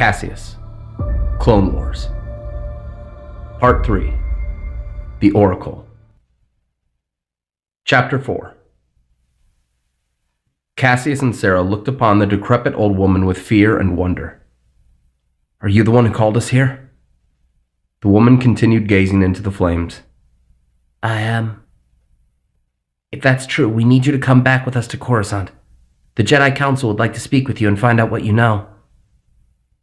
Caseus, Clone Wars. Part 3, The Oracle. Chapter 4. Caseus and Sarah looked upon the decrepit old woman with fear and wonder. "Are you the one who called us here?" The woman continued gazing into the flames. "I am. If that's true, we need you to come back with us to Coruscant. The Jedi Council would like to speak with you and find out what you know."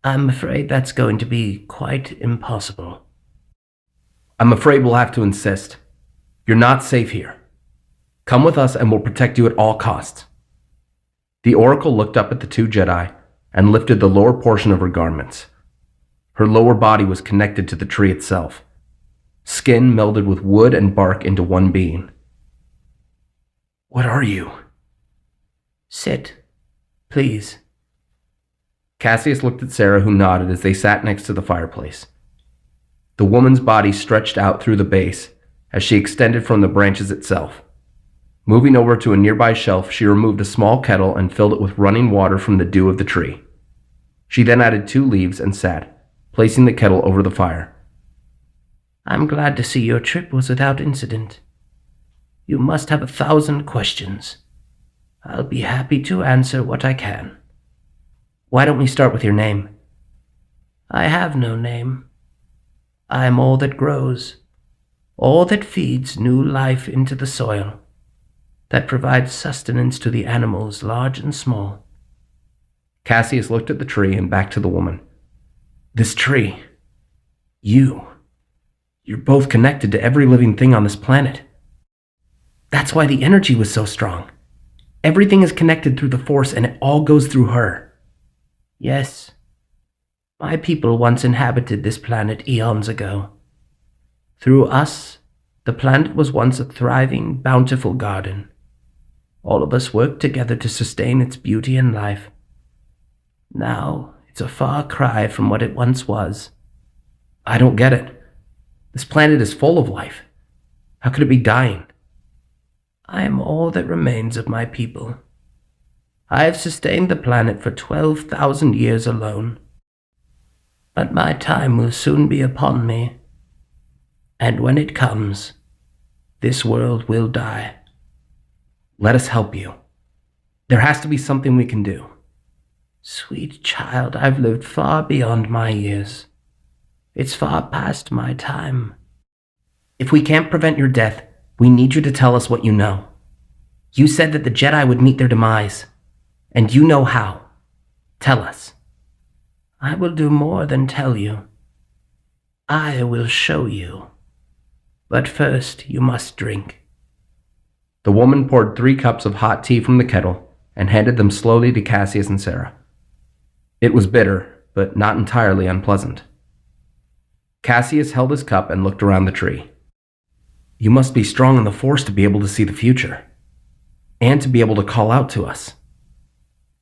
"I'm afraid that's going to be quite impossible." "I'm afraid we'll have to insist. You're not safe here. Come with us and we'll protect you at all costs." The Oracle looked up at the two Jedi and lifted the lower portion of her garments. Her lower body was connected to the tree itself. Skin melded with wood and bark into one being. "What are you?" "Sit, please." Caseus looked at Sarah, who nodded as they sat next to the fireplace. The woman's body stretched out through the base as she extended from the branches itself. Moving over to a nearby shelf, she removed a small kettle and filled it with running water from the dew of the tree. She then added 2 leaves and sat, placing the kettle over the fire. "I'm glad to see your trip was without incident. You must have 1,000 questions. I'll be happy to answer what I can." "Why don't we start with your name?" "I have no name. I am all that grows, all that feeds new life into the soil, that provides sustenance to the animals large and small." Caseus looked at the tree and back to the woman. "This tree, you're both connected to every living thing on this planet. That's why the energy was so strong. Everything is connected through the Force and it all goes through her." "Yes. My people once inhabited this planet eons ago. Through us, the planet was once a thriving, bountiful garden. All of us worked together to sustain its beauty and life. Now, it's a far cry from what it once was." "I don't get it. This planet is full of life. How could it be dying?" "I am all that remains of my people. I have sustained the planet for 12,000 years alone. But my time will soon be upon me. And when it comes, this world will die." "Let us help you. There has to be something we can do." "Sweet child, I've lived far beyond my years. It's far past my time." "If we can't prevent your death, we need you to tell us what you know. You said that the Jedi would meet their demise, and you know how. Tell us." "I will do more than tell you. I will show you. But first, you must drink." The woman poured 3 cups of hot tea from the kettle and handed them slowly to Caseus and Sarah. It was bitter, but not entirely unpleasant. Caseus held his cup and looked around the tree. "You must be strong in the Force to be able to see the future, and to be able to call out to us."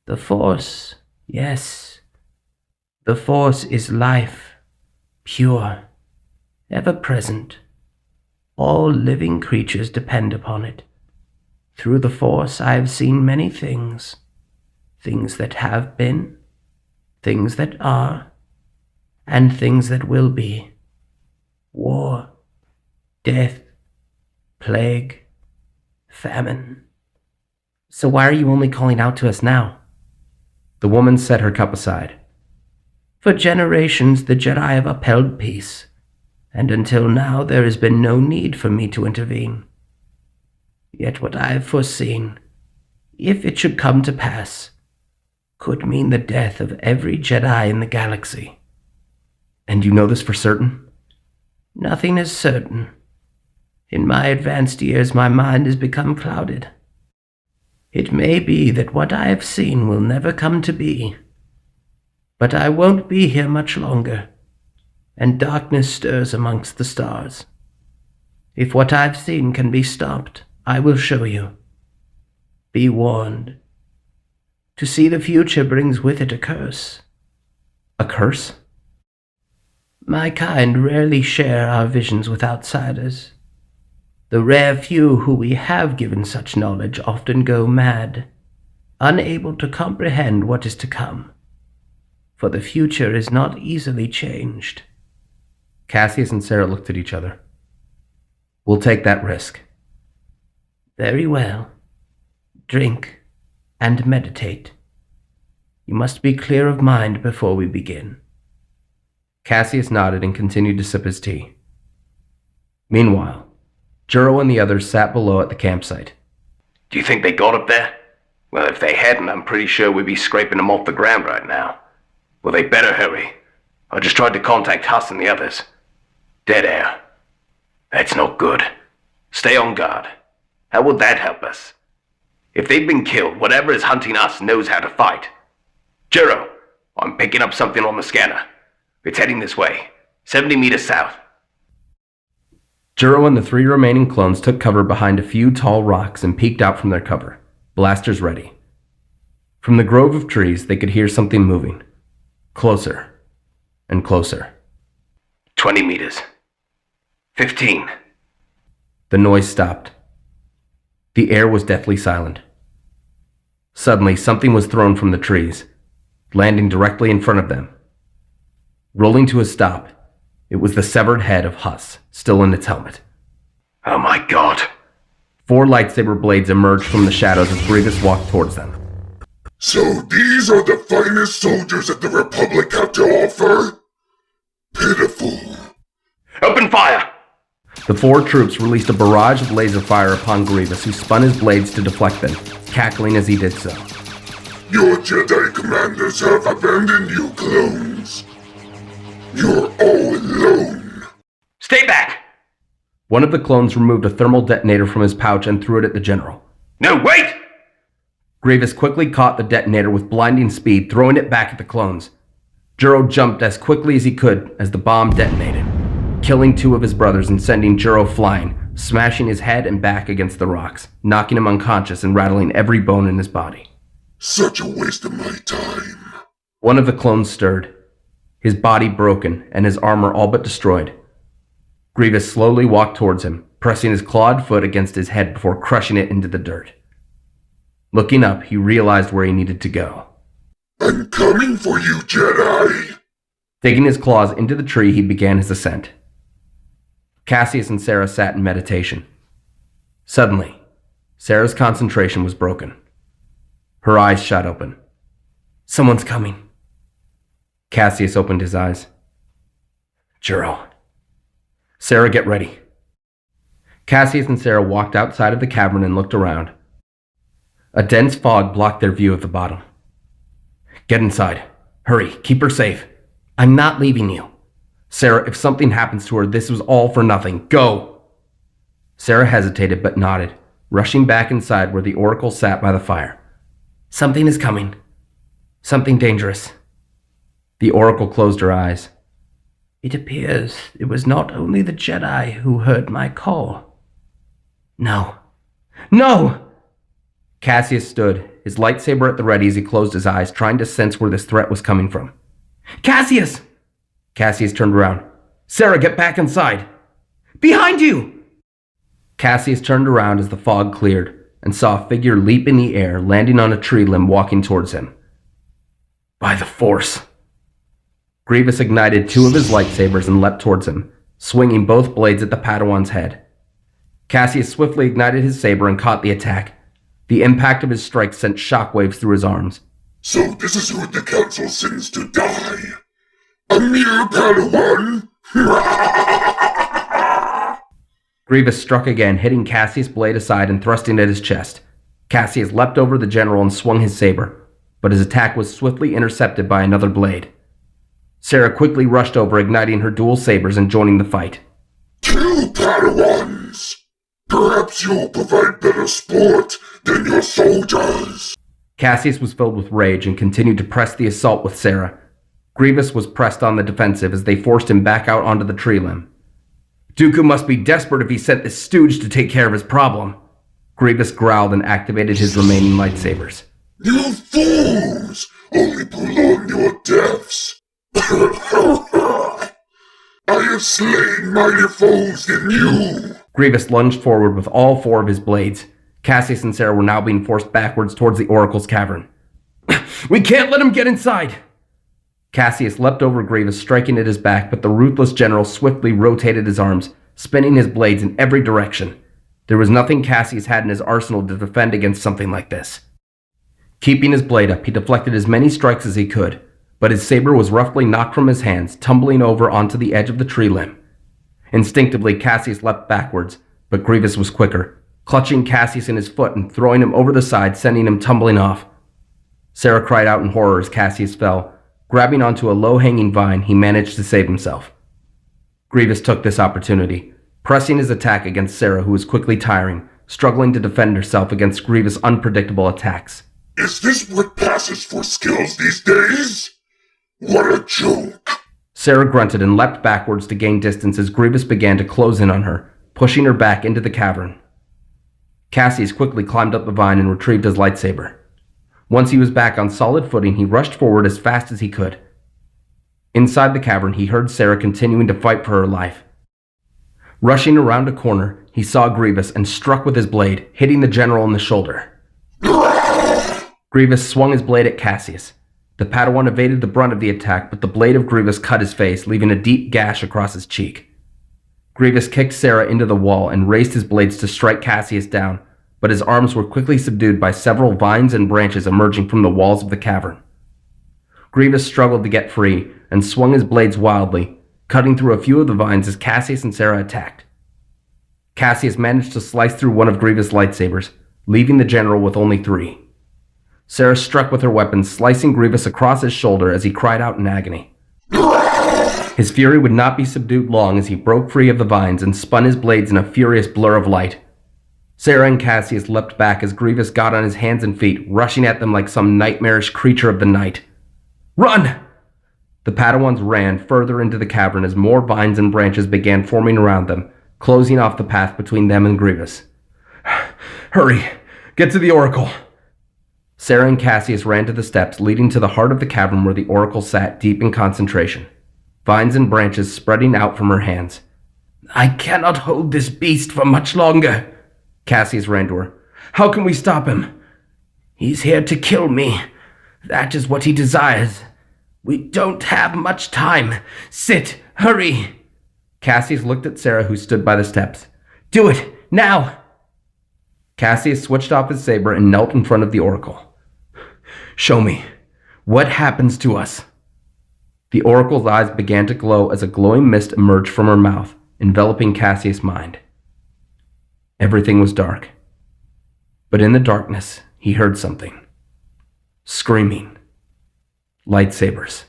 "The Force, yes. The Force is life, pure, ever-present. All living creatures depend upon it. Through the Force I have seen many things. Things that have been, things that are, and things that will be. War, death, plague, famine." "So why are you only calling out to us now?" The woman set her cup aside. "For generations the Jedi have upheld peace, and until now there has been no need for me to intervene. Yet what I have foreseen, if it should come to pass, could mean the death of every Jedi in the galaxy." "And you know this for certain?" "Nothing is certain. In my advanced years my mind has become clouded. It may be that what I have seen will never come to be. But I won't be here much longer, and darkness stirs amongst the stars. If what I've seen can be stopped, I will show you. Be warned. To see the future brings with it a curse." "A curse?" "My kind rarely share our visions with outsiders. The rare few who we have given such knowledge often go mad, unable to comprehend what is to come. for the future is not easily changed. Caseus and Sarah looked at each other. We'll take that risk. Very well. Drink and meditate. You must be clear of mind before we begin. Caseus nodded and continued to sip his tea. Meanwhile, Juro and the others sat below at the campsite. Do you think they got up there? Well, if they hadn't, I'm pretty sure we'd be scraping them off the ground right now. Well, they better hurry. I just tried to contact Huss and the others. Dead air. That's not good. Stay on guard. How would that help us? If they've been killed, whatever is hunting us knows how to fight. Juro, I'm picking up something on the scanner. It's heading this way, 70 meters south. Juro and the 3 remaining clones took cover behind a few tall rocks and peeked out from their cover, blasters ready. From the grove of trees, they could hear something moving. Closer and closer. 20 meters. 15. The noise stopped. The air was deathly silent. Suddenly, something was thrown from the trees, landing directly in front of them. Rolling to a stop, it was the severed head of Huss, still in its helmet. Oh my god. 4 lightsaber blades emerged from the shadows as Grievous walked towards them. So these are the finest soldiers that the Republic have to offer? Pitiful. Open fire! The 4 troops released a barrage of laser fire upon Grievous, who spun his blades to deflect them, cackling as he did so. Your Jedi commanders have abandoned you, clones. You're all alone. Stay back! One of the clones removed a thermal detonator from his pouch and threw it at the general. No, wait! Grievous quickly caught the detonator with blinding speed, throwing it back at the clones. Juro jumped as quickly as he could as the bomb detonated, killing 2 of his brothers and sending Juro flying, smashing his head and back against the rocks, knocking him unconscious and rattling every bone in his body. Such a waste of my time. One of the clones stirred, his body broken and his armor all but destroyed. Grievous slowly walked towards him, pressing his clawed foot against his head before crushing it into the dirt. Looking up, he realized where he needed to go. I'm coming for you, Jedi! Digging his claws into the tree, he began his ascent. Caseus and Sarah sat in meditation. Suddenly, Sarah's concentration was broken. Her eyes shot open. Someone's coming. Caseus opened his eyes. Juro. Sarah, get ready. Caseus and Sarah walked outside of the cavern and looked around. A dense fog blocked their view of the bottom. Get inside. Hurry, keep her safe. I'm not leaving you. Sarah, if something happens to her, this was all for nothing. Go! Sarah hesitated but nodded, rushing back inside where the Oracle sat by the fire. Something is coming. Something dangerous. The Oracle closed her eyes. It appears it was not only the Jedi who heard my call. No. No! Caseus stood, his lightsaber at the ready as he closed his eyes, trying to sense where this threat was coming from. Caseus! Caseus turned around. Sarah, get back inside! Behind you! Caseus turned around as the fog cleared and saw a figure leap in the air, landing on a tree limb walking towards him. By the Force! Grievous ignited 2 of his lightsabers and leapt towards him, swinging both blades at the Padawan's head. Caseus swiftly ignited his saber and caught the attack. The impact of his strike sent shockwaves through his arms. So this is who the Council sends to die? A mere Padawan? Grievous struck again, hitting Cassius' blade aside and thrusting at his chest. Cassius leapt over the general and swung his saber, but his attack was swiftly intercepted by another blade. Sarah quickly rushed over, igniting her dual sabers and joining the fight. 2 Padawans! Perhaps you'll provide better sport than your soldiers! Cassius was filled with rage and continued to press the assault with Sarah. Grievous was pressed on the defensive as they forced him back out onto the tree limb. Dooku must be desperate if he sent this stooge to take care of his problem. Grievous growled and activated his remaining lightsabers. You fools! Only prolong your deaths! I have slain mightier foes than you! Grievous lunged forward with all 4 of his blades. Cassius and Sarah were now being forced backwards towards the Oracle's cavern. We can't let him get inside! Caseus leapt over Grievous, striking at his back, but the ruthless general swiftly rotated his arms, spinning his blades in every direction. There was nothing Caseus had in his arsenal to defend against something like this. Keeping his blade up, he deflected as many strikes as he could, but his saber was roughly knocked from his hands, tumbling over onto the edge of the tree limb. Instinctively, Caseus leapt backwards, but Grievous was quicker, clutching Caseus in his foot and throwing him over the side, sending him tumbling off. Sarah cried out in horror as Caseus fell. Grabbing onto a low-hanging vine, he managed to save himself. Grievous took this opportunity, pressing his attack against Sarah, who was quickly tiring, struggling to defend herself against Grievous' unpredictable attacks. Is this what passes for skills these days? What a joke! Sarah grunted and leapt backwards to gain distance as Grievous began to close in on her, pushing her back into the cavern. Caseus quickly climbed up the vine and retrieved his lightsaber. Once he was back on solid footing, he rushed forward as fast as he could. Inside the cavern, he heard Sarah continuing to fight for her life. Rushing around a corner, he saw Grievous and struck with his blade, hitting the general in the shoulder. Grievous swung his blade at Caseus. The Padawan evaded the brunt of the attack, but the blade of Grievous cut his face, leaving a deep gash across his cheek. Grievous kicked Sarah into the wall and raised his blades to strike Caseus down, but his arms were quickly subdued by several vines and branches emerging from the walls of the cavern. Grievous struggled to get free and swung his blades wildly, cutting through a few of the vines as Caseus and Sarah attacked. Caseus managed to slice through one of Grievous' lightsabers, leaving the general with only 3. Sarah struck with her weapon, slicing Grievous across his shoulder as he cried out in agony. His fury would not be subdued long as he broke free of the vines and spun his blades in a furious blur of light. Sarah and Caseus leapt back as Grievous got on his hands and feet, rushing at them like some nightmarish creature of the night. Run! The Padawans ran further into the cavern as more vines and branches began forming around them, closing off the path between them and Grievous. Hurry! Get to the Oracle! Sarah and Caseus ran to the steps leading to the heart of the cavern where the Oracle sat deep in concentration, vines and branches spreading out from her hands. I cannot hold this beast for much longer, Caseus ran to her. How can we stop him? He's here to kill me. That is what he desires. We don't have much time. Sit, hurry. Caseus looked at Sarah, who stood by the steps. Do it, now! Caseus switched off his saber and knelt in front of the Oracle. Show me. What happens to us? The Oracle's eyes began to glow as a glowing mist emerged from her mouth, enveloping Caseus' mind. Everything was dark. But in the darkness, he heard something. Screaming. Lightsabers.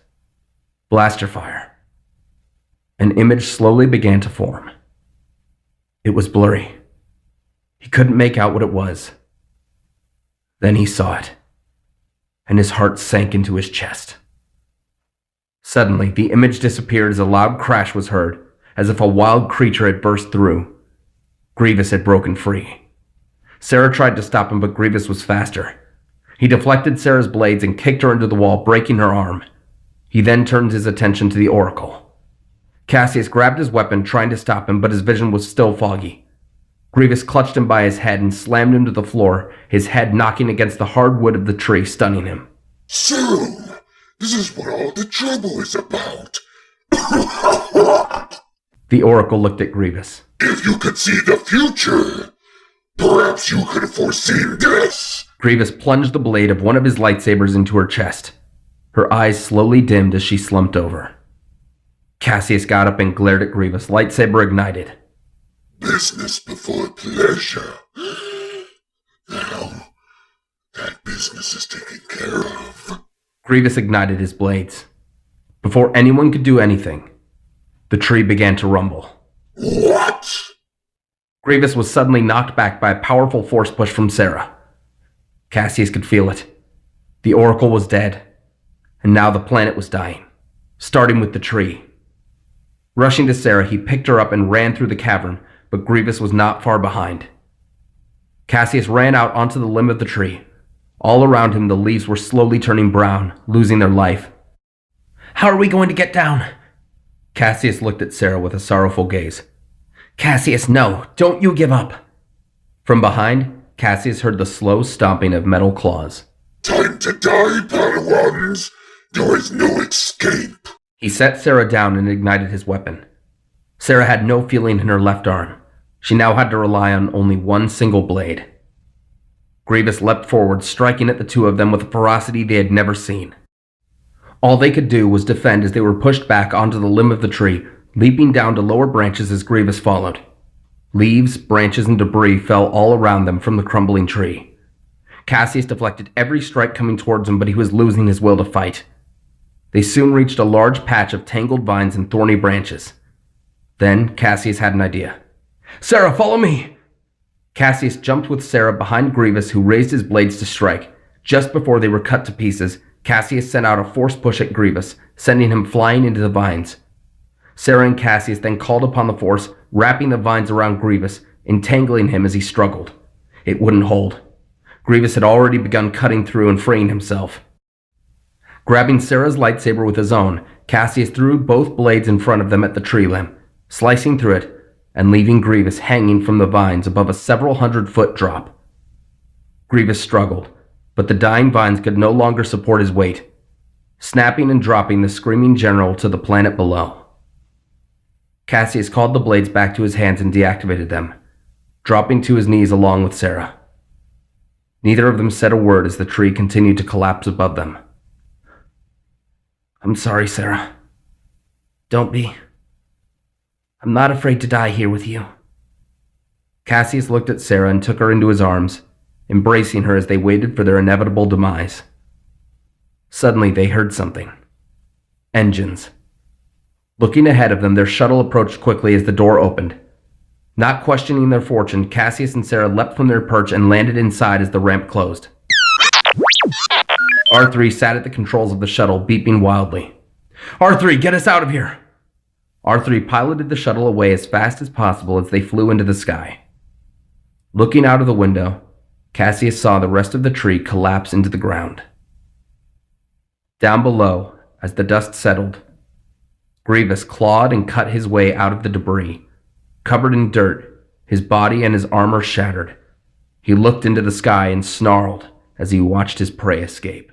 Blaster fire. An image slowly began to form. It was blurry. He couldn't make out what it was. Then he saw it, and his heart sank into his chest. Suddenly, the image disappeared as a loud crash was heard, as if a wild creature had burst through. Grievous had broken free. Sarah tried to stop him, but Grievous was faster. He deflected Sarah's blades and kicked her into the wall, breaking her arm. He then turned his attention to the Oracle. Caseus grabbed his weapon, trying to stop him, but his vision was still foggy. Grievous clutched him by his head and slammed him to the floor, his head knocking against the hard wood of the tree, stunning him. So, this is what all the trouble is about. The Oracle looked at Grievous. If you could see the future, perhaps you could have foreseen this. Grievous plunged the blade of one of his lightsabers into her chest. Her eyes slowly dimmed as she slumped over. Caseus got up and glared at Grievous, lightsaber ignited. Business before pleasure. Now, that business is taken care of. Grievous ignited his blades. Before anyone could do anything, the tree began to rumble. What? Grievous was suddenly knocked back by a powerful force push from Sarah. Caseus could feel it. The Oracle was dead, and now the planet was dying, starting with the tree. Rushing to Sarah, he picked her up and ran through the cavern, but Grievous was not far behind. Caseus ran out onto the limb of the tree. All around him, the leaves were slowly turning brown, losing their life. How are we going to get down? Caseus looked at Sarah with a sorrowful gaze. Caseus, no, don't you give up. From behind, Caseus heard the slow stomping of metal claws. Time to die, Padawans! There is no escape. He set Sarah down and ignited his weapon. Sarah had no feeling in her left arm. She now had to rely on only one single blade. Grievous leapt forward, striking at the two of them with a ferocity they had never seen. All they could do was defend as they were pushed back onto the limb of the tree, leaping down to lower branches as Grievous followed. Leaves, branches, and debris fell all around them from the crumbling tree. Caseus deflected every strike coming towards him, but he was losing his will to fight. They soon reached a large patch of tangled vines and thorny branches. Then Caseus had an idea. "Sarah, follow me!" Caseus jumped with Sarah behind Grievous, who raised his blades to strike. Just before they were cut to pieces, Caseus sent out a force push at Grievous, sending him flying into the vines. Sarah and Caseus then called upon the force, wrapping the vines around Grievous, entangling him as he struggled. It wouldn't hold. Grievous had already begun cutting through and freeing himself. Grabbing Sarah's lightsaber with his own, Caseus threw both blades in front of them at the tree limb, slicing through it and leaving Grievous hanging from the vines above a several 100-foot drop. Grievous struggled, but the dying vines could no longer support his weight, snapping and dropping the screaming general to the planet below. Caseus called the blades back to his hands and deactivated them, dropping to his knees along with Sarah. Neither of them said a word as the tree continued to collapse above them. "I'm sorry, Sarah." "Don't be. I'm not afraid to die here with you." Caseus looked at Sarah and took her into his arms, embracing her as they waited for their inevitable demise. Suddenly they heard something. Engines. Looking ahead of them, their shuttle approached quickly as the door opened. Not questioning their fortune, Caseus and Sarah leapt from their perch and landed inside as the ramp closed. R3 sat at the controls of the shuttle, beeping wildly. "R3, get us out of here!" R3 piloted the shuttle away as fast as possible as they flew into the sky. Looking out of the window, Caseus saw the rest of the tree collapse into the ground. Down below, as the dust settled, Grievous clawed and cut his way out of the debris. Covered in dirt, his body and his armor shattered. He looked into the sky and snarled as he watched his prey escape.